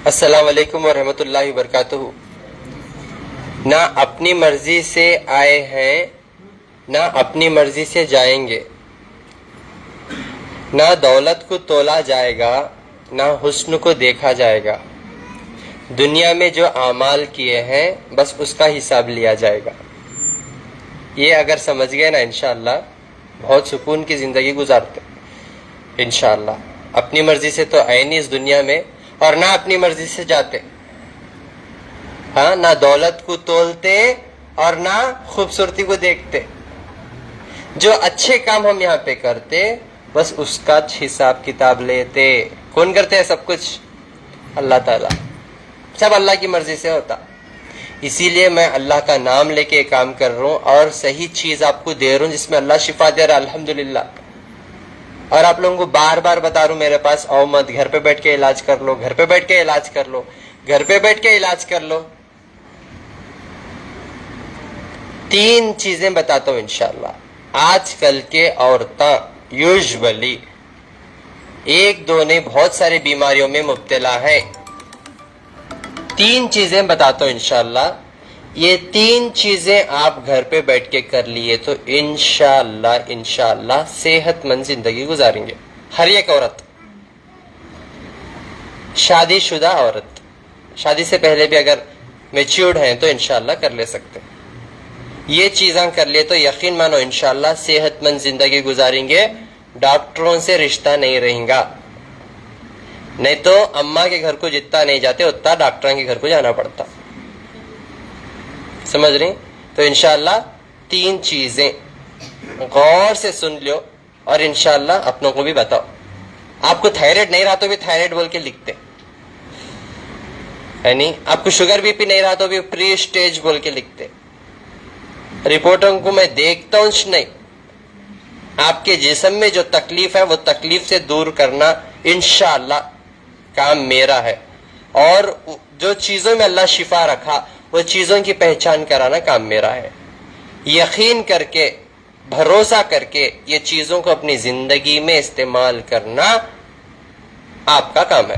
السلام علیکم ورحمۃ اللہ وبرکاتہ۔ نہ اپنی مرضی سے آئے ہیں نہ اپنی مرضی سے جائیں گے، نہ دولت کو تولا جائے گا نہ حسن کو دیکھا جائے گا۔ دنیا میں جو اعمال کیے ہیں بس اس کا حساب لیا جائے گا۔ یہ اگر سمجھ گئے نا انشاءاللہ بہت سکون کی زندگی گزارتے انشاءاللہ۔ اپنی مرضی سے تو آئے نہیں اس دنیا میں، اور نہ اپنی مرضی سے جاتے، ہاں، نہ دولت کو تولتے اور نہ خوبصورتی کو دیکھتے۔ جو اچھے کام ہم یہاں پہ کرتے بس اس کا حساب کتاب لیتے۔ کون کرتے ہیں سب کچھ؟ اللہ تعالیٰ، سب اللہ کی مرضی سے ہوتا۔ اسی لیے میں اللہ کا نام لے کے کام کر رہا ہوں اور صحیح چیز آپ کو دے رہا ہوں جس میں اللہ شفا دے رہا ہے الحمدللہ۔ اور آپ لوگوں کو بار بار بتا رہا ہوں میرے پاس آؤ مت، گھر پہ بیٹھ کے علاج کر لو، گھر پہ بیٹھ کے علاج کر لو، گھر پہ بیٹھ کے علاج کر لو۔ 3 چیزیں بتاتا ہوں انشاءاللہ۔ آج کل کے عورتیں یوزولی 1-2 نہیں بہت ساری بیماریوں میں مبتلا ہے۔ 3 چیزیں بتاتا ہوں انشاءاللہ۔ یہ 3 چیزیں آپ گھر پہ بیٹھ کے کر لیے تو انشاءاللہ صحت مند زندگی گزاریں گے۔ ہر ایک عورت، شادی شدہ عورت، شادی سے پہلے بھی اگر میچیورڈ ہیں تو انشاءاللہ کر لے سکتے۔ یہ چیزاں کر لیے تو یقین مانو انشاءاللہ صحت مند زندگی گزاریں گے، ڈاکٹروں سے رشتہ نہیں رہیں گا۔ نہیں تو اماں کے گھر کو جتنا نہیں جاتے اتنا ڈاکٹروں کے گھر کو جانا پڑتا۔ سمجھ رہی؟ تو انشاءاللہ 3 چیزیں غور سے سن لو اور انشاءاللہ اپنوں کو بھی بتاؤ۔ آپ کو تھائرائیڈ نہیں رہا تو بھی تھائرائیڈ بول کے لکھتے، یعنی آپ کو شوگر بی پی نہیں رہا تو بھی پری اسٹیج بول کے لکھتے۔ رپورٹوں کو میں دیکھتا ہوں نہیں، آپ کے جسم میں جو تکلیف ہے وہ تکلیف سے دور کرنا انشاءاللہ کام میرا ہے، اور جو چیزوں میں اللہ شفا رکھا وہ چیزوں کی پہچان کرانا کام میرا ہے۔ یقین کر کے، بھروسہ کر کے یہ چیزوں کو اپنی زندگی میں استعمال کرنا آپ کا کام ہے۔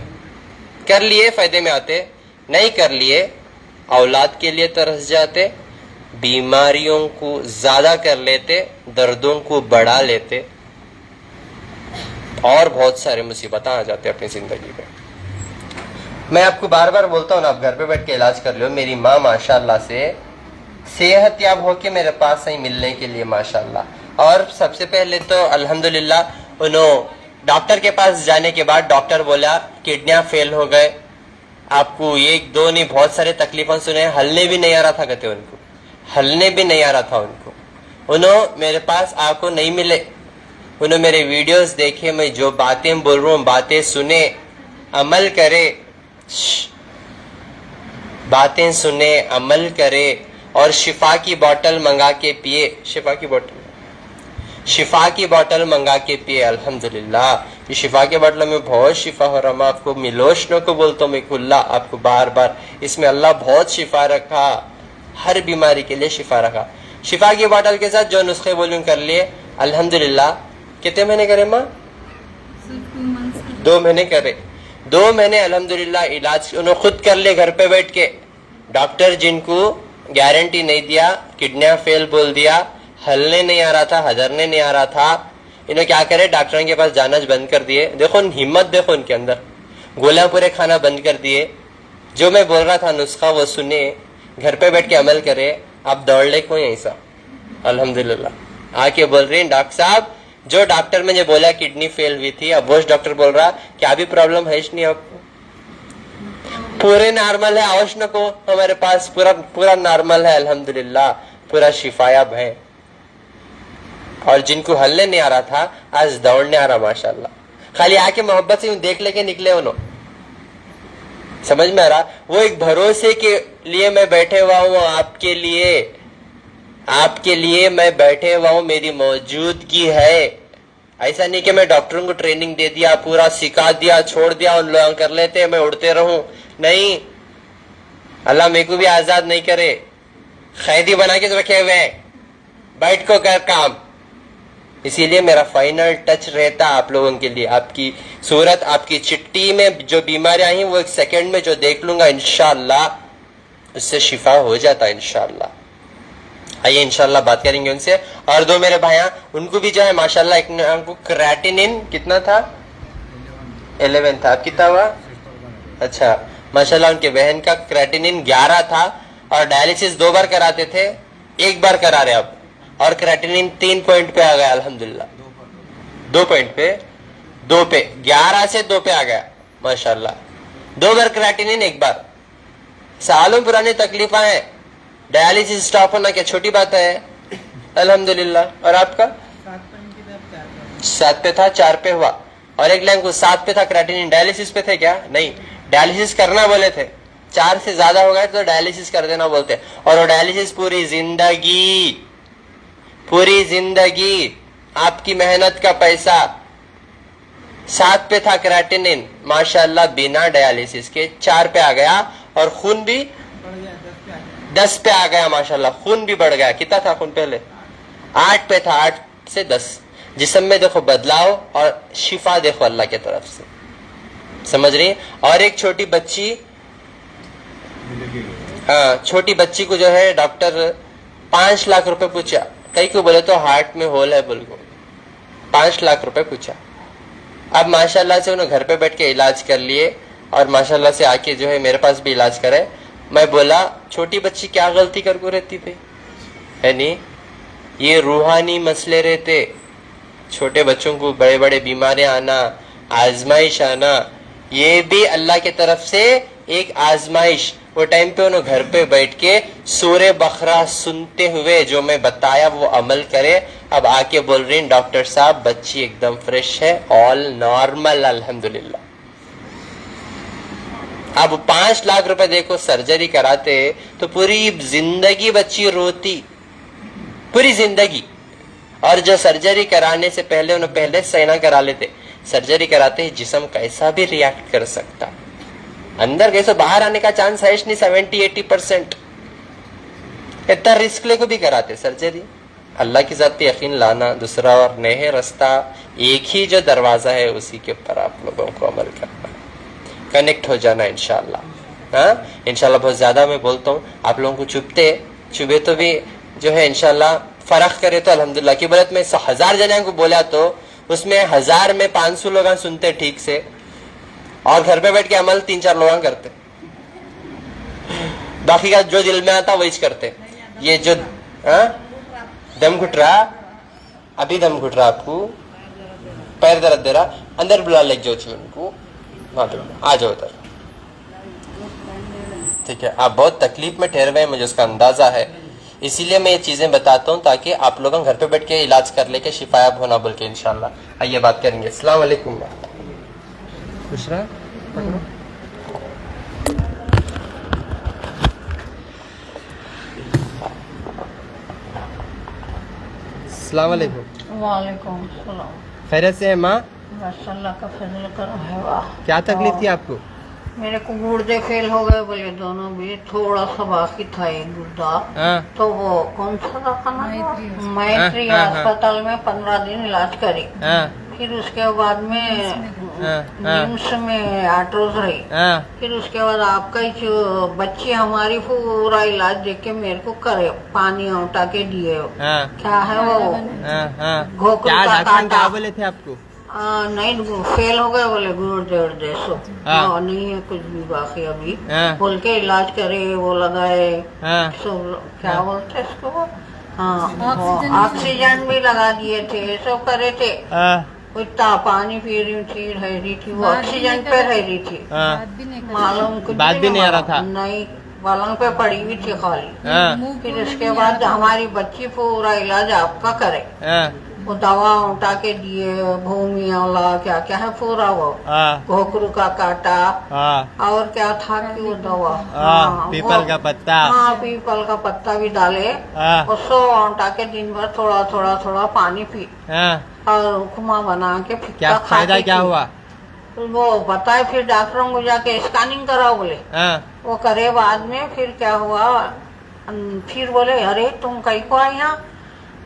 کر لیے فائدے میں آتے، نہیں کر لیے اولاد کے لیے ترس جاتے، بیماریوں کو زیادہ کر لیتے، دردوں کو بڑھا لیتے، اور بہت سارے مصیبتیں آ جاتے اپنی زندگی میں۔ میں آپ کو بار بار بولتا ہوں نا، آپ گھر پہ بیٹھ کے علاج کر لو۔ میری ماں ماشاءاللہ سے صحت یاب ہو کے میرے پاس آئی ملنے کے لیے ماشاءاللہ، اور سب سے پہلے تو الحمدللہ انہوں ڈاکٹر کے پاس جانے کے بعد ڈاکٹر بولا کڈنیاں فیل ہو گئے، آپ کو 1-2 نہیں بہت سارے تکلیفیں سنے، ہلنے بھی نہیں آ رہا تھا، کہتے ان کو ہلنے بھی نہیں آ رہا تھا ان کو۔ انہوں میرے پاس آ کو نہیں ملے، انہوں میرے ویڈیوز دیکھے، میں جو باتیں بول رہا ہوں باتیں سنے، عمل کرے، باتیں سنے، عمل کرے، اور شفا کی بوٹل منگا کے پیے۔ شفا کی بوٹل منگا کے پیے الحمدللہ۔ یہ شفا کی بوٹل میں بہت شفا ہو رہا، میں آپ کو ملوشنوں کو بولتا ہوں، میں اللہ آپ کو بار بار، اس میں اللہ بہت شفا رکھا، ہر بیماری کے لیے شفا رکھا۔ شفا کی بوٹل کے ساتھ جو نسخے بولوں کر لیے الحمدللہ۔ کتنے مہینے کرے ماں؟ 2 مہینے کرے۔ 2 مہینے الحمدللہ علاج انہوں خود کر لے گھر پہ بیٹھ کے۔ ڈاکٹر جن کو گارنٹی نہیں دیا، کڈنیاں فیل بول دیا، ہلنے نہیں آ رہا تھا، ہضرنے نہیں آ رہا تھا، انہوں کیا کرے ڈاکٹروں کے پاس جانا بند کر دیے۔ دیکھو ہمت، دیکھو ان کے اندر، گولیاں پورے کھانا بند کر دیے۔ جو میں بول رہا تھا نسخہ وہ سنے، گھر پہ بیٹھ کے عمل کرے، آپ دوڑ لے کوئی ایسا الحمدللہ۔ آ کے بول رہی ہیں ڈاکٹر صاحب جو ڈاکٹر مجھے بولا کڈنی فیل ہوئی تھی، اب وہ ڈاکٹر بول رہا کیا بھی پرابلم ہے نہیں آپ کو؟ پورے نارمل ہے، آوش نہ کو ہمارے پاس پورا نارمل ہے الحمدللہ، پورا شفایاب ہے۔ اور جن کو ہلنے نہیں آ رہا تھا آج دوڑنے آ رہا ماشاءاللہ۔ خالی آ کے محبت سے دیکھ لے کے نکلے انہوں، سمجھ میں آ رہا؟ وہ ایک بھروسے کے لیے میں بیٹھے ہوا ہوں، آپ کے لیے میں بیٹھے ہوا ہوں، میری موجودگی ہے۔ ایسا نہیں کہ میں ڈاکٹروں کو ٹریننگ دے دیا، پورا سکھا دیا، چھوڑ دیا، ان لوگ کر لیتے میں اڑتے رہوں، نہیں، اللہ میرے کو بھی آزاد نہیں کرے، قیدی بنا کے رکھے ہوئے ہیں، بیٹھ کو کر کام، اسی لیے میرا فائنل ٹچ رہتا آپ لوگوں کے لیے. آپ کی صورت، آپ کی چٹھی میں جو بیماریاں ہیں وہ ایک سیکنڈ میں جو دیکھ لوں گا انشاءاللہ اس سے شفا ہو جاتا ہے انشاءاللہ. آئیے انشاءاللہ بات کریں گے ان سے. اور دو میرے بھائیاں، ان کو بھی جو ہے ماشاءاللہ ایک کو کریٹینن کتنا تھا؟ 11 تھا. اب کتنا ہوا؟ اچھا ماشاءاللہ ان کے بہن کا کریٹینن 11 تھا اور ڈائلسس 2 بار کراتے تھے، 1 بار کرا رہے اب، اور کریٹینن 3 پوائنٹ پہ آ گیا الحمدللہ. 2 پوائنٹ پہ 2 پہ 11 سے 2 پہ آ گیا ماشاءاللہ. 2 بار کریٹینن 1 بار. سالوں پرانی تکلیفیں ہیں، ڈائلسس سٹاپ ہونا کیا چھوٹی بات ہے الحمدللہ. اور آپ کا 7 پہ تھا 4 پہ ہوا، اور ایک لائن کو 7 پہ تھا کریٹینن. ڈائلسس پہ تھے کیا؟ نہیں، ڈائلسس کرنا بولے تھے. 4 سے زیادہ ہو گئے تو ڈائلسس کر دینا بولتے، اور وہ ڈائلسس پوری زندگی آپ کی محنت کا پیسہ. 7 پہ تھا کریٹینن ماشاءاللہ بنا ڈائلسس کے 4 پہ آ گیا، اور خون بھی 10 پہ آ گیا ماشاءاللہ. خون بھی بڑھ گیا. کتنا تھا خون پہلے؟ 8 پہ تھا، 8 سے 10. جسم میں دیکھو بدلاؤ اور شفا دیکھو اللہ کی طرف سے. سمجھ رہی؟ اور ایک چھوٹی بچی، ہاں چھوٹی بچی کو جو ہے ڈاکٹر 5 لاکھ روپے پوچھا. کئی کو بولے تو ہارٹ میں ہول ہے بول کو 5 لاکھ روپے پوچھا. اب ماشاءاللہ سے انہوں گھر پہ بیٹھ کے علاج کر لیے، اور ماشاءاللہ سے آ کے جو ہے میرے پاس بھی علاج کرے. میں بولا چھوٹی بچی کیا غلطی کر کو رہتی تھی؟ ہے نہیں، یہ روحانی مسئلے رہتے. چھوٹے بچوں کو بڑے بڑے بیماریاں آنا، آزمائش آنا، یہ بھی اللہ کی طرف سے ایک آزمائش. وہ ٹائم پہ انہوں گھر پہ بیٹھ کے سورہ بقرہ سنتے ہوئے جو میں بتایا وہ عمل کرے. اب آ کے بول رہی ڈاکٹر صاحب بچی ایک دم فریش ہے، آل نارمل الحمدللہ. اب 5 لاکھ روپے دیکھو سرجری کراتے تو پوری زندگی بچی روتی، پوری زندگی. اور جو سرجری کرانے سے پہلے انہوں پہلے سینا کرا لیتے. سرجری کراتے ہی جسم کیسا بھی ریاکٹ کر سکتا، اندر کیسے باہر آنے کا چانس ہے نہیں 70-80%. اتنا رسک لے کو بھی کراتے سرجری. اللہ کی ذات پہ یقین لانا، دوسرا اور نئے رستہ ایک ہی جو دروازہ ہے اسی کے اوپر آپ لوگوں کو عمل کرنا، کنیکٹ ہو جانا انشاءاللہ. ہاں انشاءاللہ بہت زیادہ میں بولتا ہوں، آپ لوگوں کو چبھے تو بھی جو ہے انشاءاللہ فرق کرے تو الحمدللہ. کی بولت میں 1000 جنوں کو بولا تو اس میں 1000 میں 500 لوگ سنتے ٹھیک سے، اور گھر پہ بیٹھ کے عمل 3-4 لوگ کرتے، باقی کا جو دل میں آتا وہی کرتے. یہ جو دم گھٹ رہا، ابھی دم گھٹ رہا، آپ کو پیر درد دے رہا، اندر بلا لے جاؤ ان کو، وہاں پہ آ جاؤ ادھر. ٹھیک ہے، آپ بہت تکلیف میں ٹھہرے ہوئے ہیں، مجھے اس کا اندازہ ہے. اسی لیے میں یہ چیزیں بتاتا ہوں تاکہ آپ لوگ گھر پہ بیٹھ کے علاج کر لے کے شفایاب ہونا بول کے انشاءاللہ. آئیے بات کریں گے. السلام علیکم. خوش رہا. السلام علیکم. وعلیکم السلام. خیریت سے ہے ماں؟ ماشاء اللہ کا فضل کرم ہے. واہ، کیا تکلیف تھی آپ کو؟ میرے کو گردے فیل ہو گئے بولے دونوں بھی، تھوڑا سا باقی تھا ایک گردہ. تو وہ کون سا دکھانا، میتری ہسپتال میں 15 دن علاج کری. پھر اس کے بعد میں نیمس میں 8 روز رہی. پھر اس کے بعد آپ کا جو بچی ہماری پورا علاج دیکھ کے میرے کو کرے، پانی اٹا کے دیے. کیا ہے وہ گھوکر کا کانٹا بولے تھے آپ کو؟ نہیں فیل ہو گئے بولے گردے سو نہیں ہے کچھ بھی باقی ابھی بول کے علاج کرے، وہ لگائے سب کیا بولتے اس کو، آکسیجن بھی لگا دیے تھے، سب کرے تھے. اتنا پانی پی رہی تھی وہ آکسیجن پہ رہ رہی تھی، معلوم کچھ بات بھی نہیں آ رہا تھا، نہیں پلنگ پہ پڑی ہوئی تھی خالی. پھر اس کے بعد ہماری بچی پورا علاج آپ کا کرے، وہ دوا اٹا کے دیے، بھومی اولا کیا کیا ہے پورا، وہ گھوکرو کا کاٹا اور کیا تھا کہ وہ دوا پیپل کا پتا، ہاں پیپل کا پتا بھی ڈالے، اور سو اٹا کے دن بھر تھوڑا تھوڑا تھوڑا پانی پی اور حکمہ بنا کے پھکا فائدہ کیا ہوا وہ بتائے. پھر ڈاکٹروں کو جا کے اسکیننگ کراؤ بولے، وہ کرے. بعد میں پھر کیا ہوا، پھر بولے ارے تم کہیں کو آئی یہاں،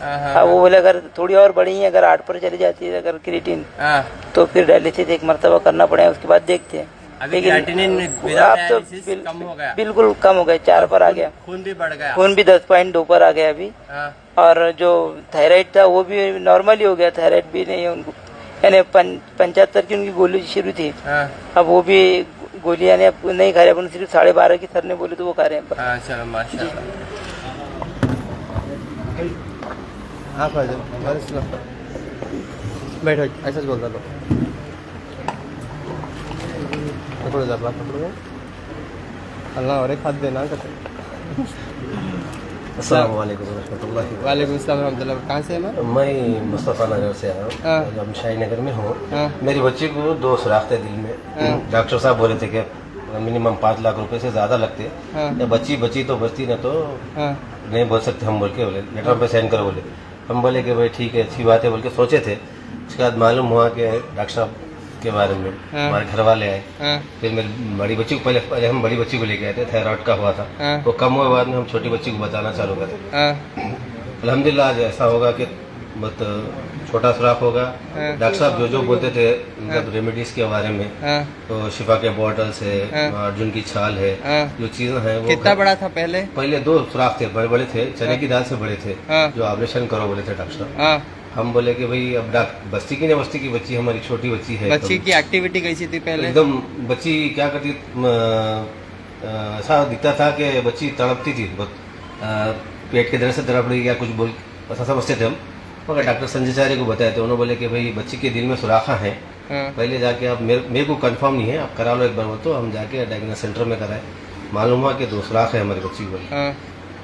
اب وہ بولے اگر تھوڑی اور بڑی ہے, اگر 8 پر چلی جاتی ہے اگر کریٹین, تو پھر ڈائلیسس ایک مرتبہ کرنا پڑے گا, اس کے بعد دیکھتے ہیں. لیکن آپ تو بالکل کم ہو گئے, 4 پر آ گیا, خون بھی بڑھ گیا, خون بھی 10.2 پر آ گیا ابھی. اور جو تھائرائڈ تھا وہ بھی نارمل ہی ہو گیا, تھائرائڈ بھی نہیں ہے ان کو, یعنی 75 کی ان کی گولی شروع تھی, اب وہ بھی گولیاں نے اب نہیں کھا رہے, اب صرف 12.5 کی سر نے بولی تو وہ کھا رہے ہیں. چلو ماشاء اللہ, بیٹھو ایسا بولتا تو اللہ اور ایک ہاتھ دینا. السلام علیکم ورحمۃ اللہ. وعلیکم السلام ورحمۃ اللہ. کہاں سے ہیں؟ میں مصطفیٰ نگر سے آیا ہوں, ہم شاہی نگر میں ہوں. میری بچی کو 2 سوراخ تھے دل میں. ڈاکٹر صاحب بولے تھے کہ منیمم 5 لاکھ روپے سے زیادہ لگتے. بچی تو بچتی نہ تو نہیں بول سکتے ہم, بول کے بولے لیٹر پہ سائن کرو بولے. ہم بولے کہ بھائی ٹھیک ہے اچھی بات ہے بول کے سوچے تھے. اس کے بعد معلوم ہوا کہ ڈاکٹر صاحب کے بارے میں ہمارے گھر والے آئے. پھر میری بڑی بچی کو پہلے ہم بڑی بچی کو لے کے آئے تھے, تھائرائڈ کا ہوا تھا, وہ کم ہوئے بعد میں ہم چھوٹی بچی کو بتانا چالو کرتے. الحمدللہ آج ایسا ہوگا کہ بہت چھوٹا سوراخ ہوگا. ڈاکٹر صاحب جو بولتے تھے مطلب ریمیڈیز کے بارے میں, تو شفا کے بوٹلس ہے, ارجن کی چھال ہے, جو چیزیں ہیں وہ کتنا بڑا تھا پہلے 2 سوراخ تھے, بڑے بڑے تھے, چنے کی دال سے بڑے تھے, جو آپریشن کرو بولے تھے ڈاکٹر صاحب. ہم بولے کہ بھائی اب بستی کی نہیں, بستی کی بچی ہماری چھوٹی بچی ہے. بچی کی ایکٹیویٹی کیسی تھی پہلے؟ ایک دم بچی کیا کرتی, ایسا دکھتا تھا کہ بچی تڑپتی تھی بہت, پیٹ کے درد سے تڑپ رہی یا کچھ بول, ایسا سمجھتے تھے ہم. مگر ڈاکٹر سنجے چارے کو بتایا تو انہوں نے بولے کہ بھائی بچی کے دل میں سوراخاں ہیں, پہلے جا کے آپ میرے کو کنفرم نہیں ہے, آپ کرا لو ایک بار. وہ تو ہم جا کے ڈائگنوس سینٹر میں کرائے, معلوم ہوا کہ 2 سوراخ ہے ہماری بچی کو.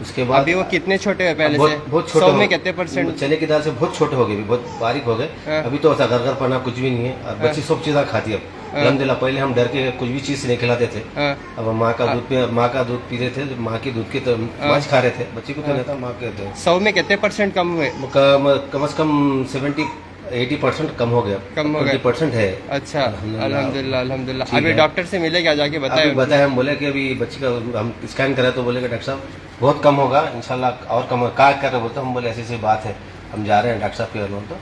اس کے بعد ابھی وہ کتنے چھوٹے ہوئے پہلے سے؟ بہت چھوٹے, 100 میں کتنے %؟ چنے کی دال سے بہت چھوٹے ہو گئے, بہت باریک ہو گئے. ابھی تو ایسا گھر پڑنا کچھ بھی نہیں ہے, اور بچی سب چیزیں کھاتی ہے اب الحمدللہ. پہلے ہم ڈر کے کچھ بھی چیز نہیں کھلاتے تھے, اب ماں کا دودھ پی رہے تھے, ماں کے دودھ کی تو ماچ کھا رہے تھے. بچی کو تو نہیں تھا, ماں کے 100 میں کتنے % کم ہوئے؟ کم از کم 70-80% کم ہو گیا, 20% ہے. اچھا الحمدللہ الحمدللہ. ابھی ڈاکٹر سے ملے گا, جا کے بتایا, ہم بولے کہ ابھی بچی کا ہم اسکین کرے تو بولے کہ ڈاکٹر صاحب بہت کم ہوگا انشاءاللہ, اور کم کیا کر رہے بولتے. ہم بولے ایسی بات ہے, ہم جا رہے ہیں ڈاکٹر صاحب کے گھر. تو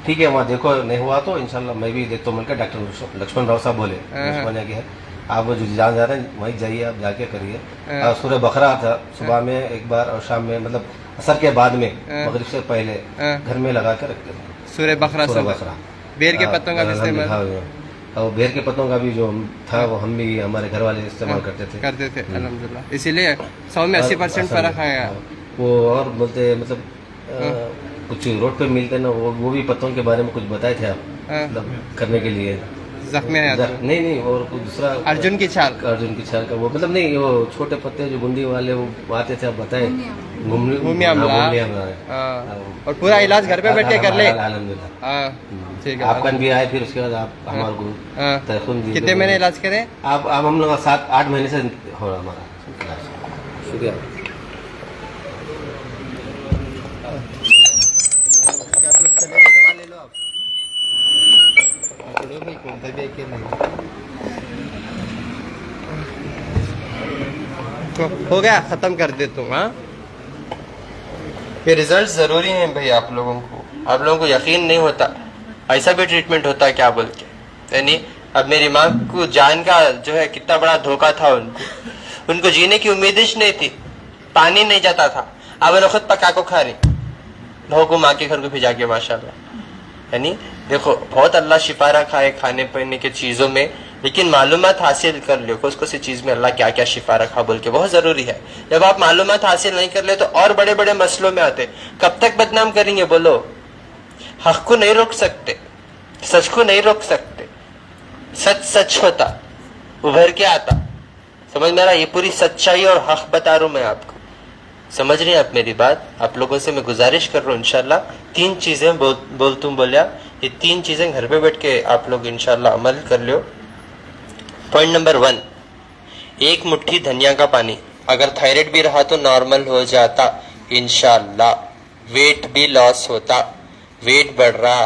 ٹھیک ہے, وہاں دیکھو نہیں ہوا تو انشاءاللہ میں بھی دیکھتا ہوں. مل کے ڈاکٹر لکشمن راؤ صاحب بولے, لکشمن ہے آپ جو جہاں جا رہے ہیں وہیں جائیے, آپ جا کے کریے. سورہ بقرہ تھا صبح میں ایک بار, اور شام میں مطلب عصر کے بعد میں, مغرب سے پہلے گھر میں لگا کے رکھتے ہیں. سورہ بقرہ بیر کے پتوں کا استعمال, اور بیر کے پتوں کا بھی جو تھا وہ ہم بھی ہمارے گھر والے استعمال کرتے تھے الحمدللہ. اسی لیے 100 میں 80% فرق آیا. وہ اور بولتے مطلب کچھ روڈ پہ ملتے نا, وہ بھی پتوں کے بارے میں کچھ بتائے تھے آپ, مطلب کرنے کے لیے. زخم نہیں, اور کچھ دوسرا ارجن کی چھال کا وہ مطلب نہیں, وہ چھوٹے پتے جو گنڈی والے وہ آتے تھے, آپ بتائے گھومی عملہ, اور پورا علاج گھر پہ بیٹھ کے کر لے. الحمدللہ ٹھیک ہے. آپ کن بھی آئے, پھر اس کے بعد آپ ہمارے کو تیقن دیے. کتنے مہینے علاج کرے آپ ہم لوگ 7-8 مہینے سے ہو رہا ہمارا. شکریہ. ہو گیا, ختم کر دیتا ہوں. ہاں یہ ریزلٹ ضروری ہیں بھائی, آپ لوگوں کو یقین نہیں ہوتا, ایسا بھی ٹریٹمنٹ ہوتا ہے کیا بول کے. یعنی اب میری ماں کو جان کا جو ہے کتنا بڑا دھوکا تھا, ان کو جینے کی امید ہی نہیں تھی, پانی نہیں جاتا تھا. اب انہیں خود پکا کو کھا رہی, بہو کو ماں کے گھر کو بھیجا کے ماشاءاللہ. یعنی دیکھو بہت اللہ شفا رکھا ہے کھانے پینے کی چیزوں میں, لیکن معلومات حاصل کر لو کس کسی چیز میں اللہ کیا کیا شفا رکھا بول کے, بہت ضروری ہے. جب آپ معلومات حاصل نہیں کر لے تو اور بڑے بڑے مسئلوں میں آتے. کب تک بدنام کریں گے بولو, حق کو نہیں روک سکتے, سچ کو نہیں روک سکتے. سچ ہوتا, ابھر کے آتا, سمجھ میں رہا. یہ پوری سچائی اور حق بتا رہا ہوں میں آپ کو, سمجھ رہے ہیں آپ میری بات. آپ لوگوں سے میں گزارش کر رہا ہوں انشاءاللہ 3 چیزیں بولیا, یہ 3 چیزیں گھر پہ بیٹھ کے آپ لوگ انشاءاللہ عمل کر لو. پوائنٹ نمبر 1, 1 مٹھی دھنیا کا پانی. اگر تھائرائڈ بھی رہا تو نارمل ہو جاتا انشاءاللہ. ویٹ بھی لاس ہوتا, ویٹ بڑھ رہا,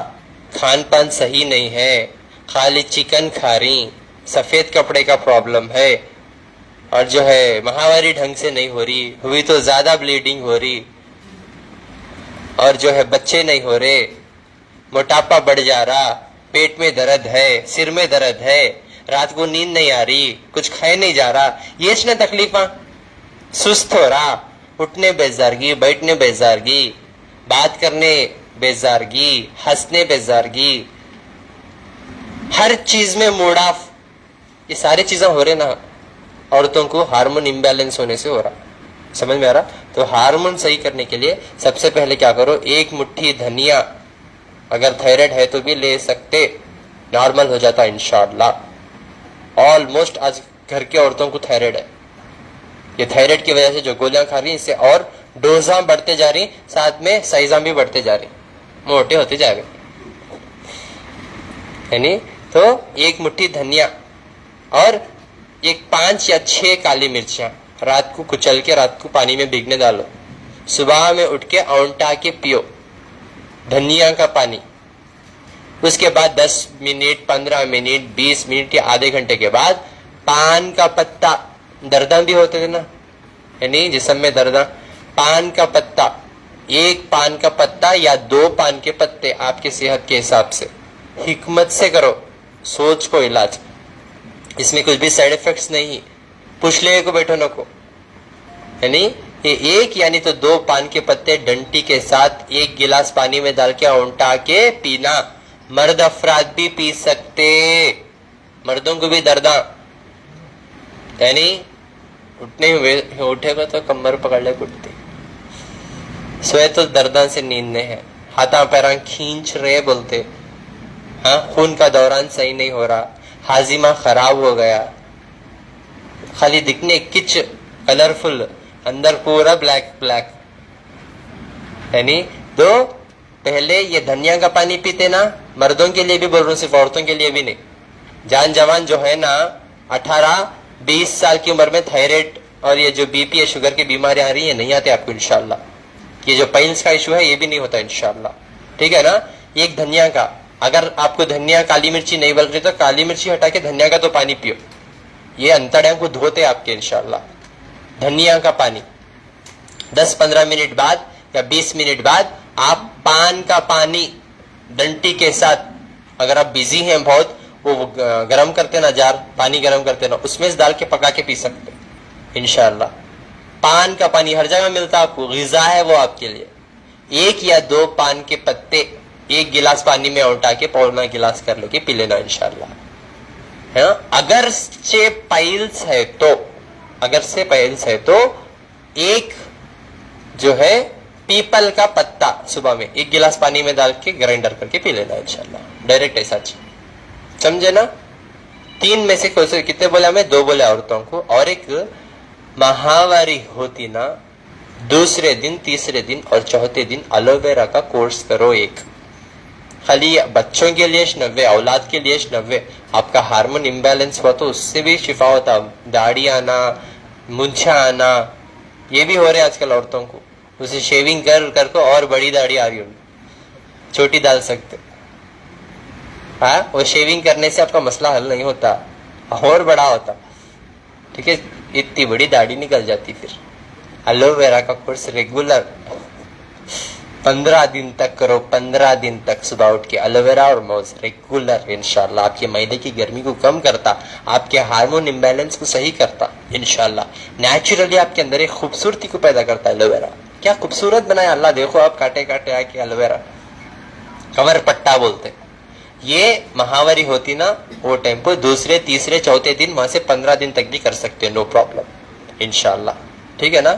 کھان پان صحیح نہیں ہے, خالی چکن کھا رہی, سفید کپڑے کا پرابلم ہے, اور جو ہے ماہواری ڈھنگ سے نہیں ہو رہی, ہوئی تو زیادہ بلیڈنگ ہو رہی, اور جو ہے بچے نہیں ہو رہے, موٹاپا بڑھ جا رہا, پیٹ میں درد ہے, سر میں درد ہے, رات کو نیند نہیں آ رہی, کچھ کھائے نہیں جا رہا, یہ چھ تکلیفاں, سست ہو رہا, اٹھنے بیزارگی, بیٹھنے بیزارگی, بات کرنے بیزارگی, ہنسنے بیزارگی, ہر چیز میں موڈ آف, یہ ساری چیزیں ہو رہے نا عورتوں کو ہارمون امبیلنس ہونے سے ہو رہا. سمجھ میں آ رہا؟ تو ہارمون صحیح کرنے کے لیے سب سے پہلے کیا کرو, ایک مٹھی دھنیا, اگر تھائرائڈ ہے تو بھی لے سکتے, نارمل ہو جاتا انشاءاللہ. آلموسٹ آج گھر کے عورتوں کو تھائرائڈ ہے. یہ تھائرائڈ کی وجہ سے جو گولیاں کھا رہی ہیں اس سے اور ڈوزاں بڑھتے جا رہی, ساتھ میں سائزاں بھی بڑھتے جا رہی, موٹے ہوتے جا رہے. یعنی تو ایک مٹھی دھنیا اور ایک 5 یا 6 کالی مرچیاں رات کو کچل کے رات کو پانی میں بھیگنے ڈالو, صبح میں اٹھ کے اونٹا کے پیو دھنیا کا پانی. اس کے بعد 10 منٹ 15 منٹ 20 منٹ یا آدھے گھنٹے کے بعد پان کا پتا, درداں بھی ہوتے تھے نا, یعنی جسم میں درداں, پان کا پتا, ایک پان کا پتا یا 2 پان کے پتے آپ کے صحت کے حساب سے حکمت سے کرو, سوچ کو علاج, اس میں کچھ بھی سائیڈ ایفیکٹس نہیں, پوچھ لے کو بیٹھو نہ کو. یعنی یہ ایک یعنی تو 2 پان کے پتے ڈنٹی کے ساتھ 1 گلاس پانی میں ڈال کے اونٹا کے پینا. مرد افراد بھی پی سکتے, مردوں کو بھی درداں, یعنی اٹھنے ہوئے اٹھے گا تو کمر پکڑ لے اٹھتے, سوئے تو درداں سے نیند نہیں ہے, ہاتھاں پیراں کھینچ رہے بولتے, ہاں خون کا دوران صحیح نہیں ہو رہا, ہاضمہ خراب ہو گیا, خالی دکھنے کچ کلرفل, اندر پورا بلیک بلیک. یعنی تو پہلے یہ دھنیا کا پانی پیتے نا, مردوں کے لیے بھی بول رہا ہوں, صرف عورتوں کے لیے بھی نہیں. جان جوان جو ہے نا 18-20 سال کی عمر میں تھائرائڈ اور یہ جو بی پی یا شوگر کی بیماریاں آ رہی ہیں نہیں آتے آپ کو انشاءاللہ. یہ جو پائلز کا ایشو ہے یہ بھی نہیں ہوتا انشاءاللہ, ٹھیک ہے نا. ایک دھنیا کا, اگر آپ کو دھنیا کالی مرچی نہیں بل رہی تو کالی مرچی ہٹا کے دھنیا کا تو پانی پیو, یہ انتڑیاں کو دھوتے آپ کے انشاءاللہ. دھنیا کا پانی 10-15 منٹ بعد یا 20 منٹ بعد آپ پان کا پانی ڈنٹی کے ساتھ, اگر آپ بزی ہیں بہت, وہ گرم کرتے نا جار, پانی گرم کرتے نا, اس میں ڈال کے پکا کے پی سکتے انشاءاللہ. پان کا پانی ہر جگہ ملتا آپ کو, غذا ہے وہ آپ کے لیے. 1 یا 2 پان کے پتے 1 گلاس پانی میں اٹھا کے پونا گلاس کر لے کے پی لینا انشاءاللہ. اگر سے پائلز ہے تو ایک جو ہے پیپل کا پتا صبح میں 1 گلاس پانی میں ڈال کے گرائنڈر کر کے پی لینا انشاءاللہ, ڈائریکٹ ایسا سمجھے نا. 3 میں سے کوئی سے کتنے بولے ہمیں, 2 بولے عورتوں کو. اور ایک ماہواری ہوتی نا, دوسرے دن تیسرے دن اور چوتھے دن الو ویرا کا کورس کرو. ایک خالی بچوں کے لیے 90, اولاد کے لیے 90. آپ کا ہارمون امبیلنس ہوا تو اس سے بھی شفا ہوتا, داڑھی آنا, مونچھا آنا, یہ بھی ہو رہے آج کل عورتوں کو. اسے شیونگ کر کو اور بڑی داڑھی آ رہی ہوگی, چھوٹی ڈال سکتے. ہاں وہ شیونگ کرنے سے آپ کا مسئلہ حل نہیں ہوتا, اور بڑا ہوتا, ٹھیک ہے. اتنی بڑی داڑھی نکل جاتی. پھر الو ویرا کا کورس ریگولر 15 دن تک کرو, 15 دن تک صبح اٹھ کے الو ویرا اور موز ریگولر انشاءاللہ. آپ کے معدے کی گرمی کو کم کرتا, آپ کے ہارمون امبیلنس کو صحیح کرتا انشاءاللہ. نیچرلی آپ کے اندر ایک خوبصورتی کو پیدا کرتا ہے الو ویرا. کیا خوبصورت بنایا اللہ, دیکھو آپ کاٹے کاٹے آ کے الو ویرا, کور پٹا بولتے. یہ مہاوری ہوتی نا وہ ٹائم کو دوسرے تیسرے چوتھے دن, وہاں سے 15 دن تک بھی کر سکتے, نو پرابلم انشاءاللہ, ٹھیک ہے نا.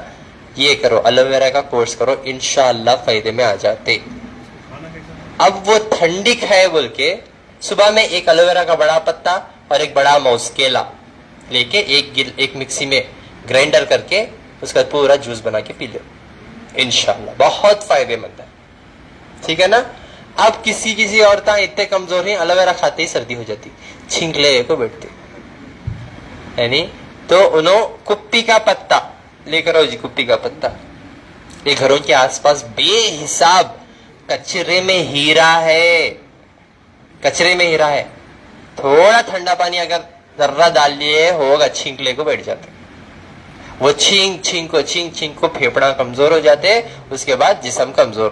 یہ کرو, الو ویرا کا کورس کرو, انشاءاللہ فائدے میں آ جاتے. اب وہ ٹھنڈی کھائے بول کے صبح میں 1 الو ویرا کا بڑا پتا اور 1 بڑا موز کیلا لے کے ایک مکسی میں گرائنڈر کر کے اس کا پورا جوس بنا کے پی لو انشاءاللہ, بہت فائدے مند ہے, ٹھیک ہے نا. اب کسی عورتیں اتنے کمزور ہیں, الو ویرا کھاتے ہی سردی ہو جاتی, چھینک لے کو بیٹھتے. یعنی تو انہوں کپی کا پتا لے کر آؤ جی, کپی کا پتا. یہ گھروں کے آس پاس بے حساب کچرے میں ہیرا ہے, کچرے میں ہیرا ہے. تھوڑا ٹھنڈا پانی اگر ذرہ ڈال لیے ہوگا, چھینک لے کو بیٹھ جاتے. وہ چھینک کو پھیپڑا کمزور ہو جاتے, اس کے بعد جسم کمزور.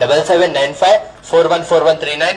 7795414139,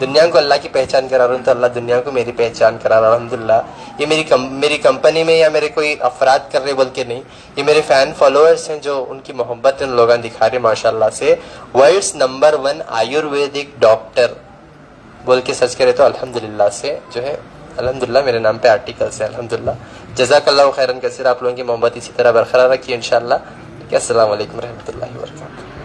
دنیا کو اللہ کی پہچان کرا رہا ہوں تو اللہ دنیا کو میری پہچان کرا رہا. الحمدللہ. یہ میری کمپنی میں یا میرے کوئی افراد کر رہے بول کے نہیں, یہ میرے فین فالوورس ہیں جو ان کی محبت ان لوگوں دکھا رہے ماشاء اللہ سے. ورلڈس نمبر 1 آیورویدک ڈاکٹر بول کے سرچ کرے تو الحمدللہ سے جو ہے الحمدللہ میرے نام پہ آرٹیکلس ہیں. الحمدللہ. جزاک اللہ خیرن کثیر. آپ لوگوں کی محبت اسی طرح برقرار رکھیے انشاءاللہ. السلام علیکم رحمۃ اللہ وبرکاتہ.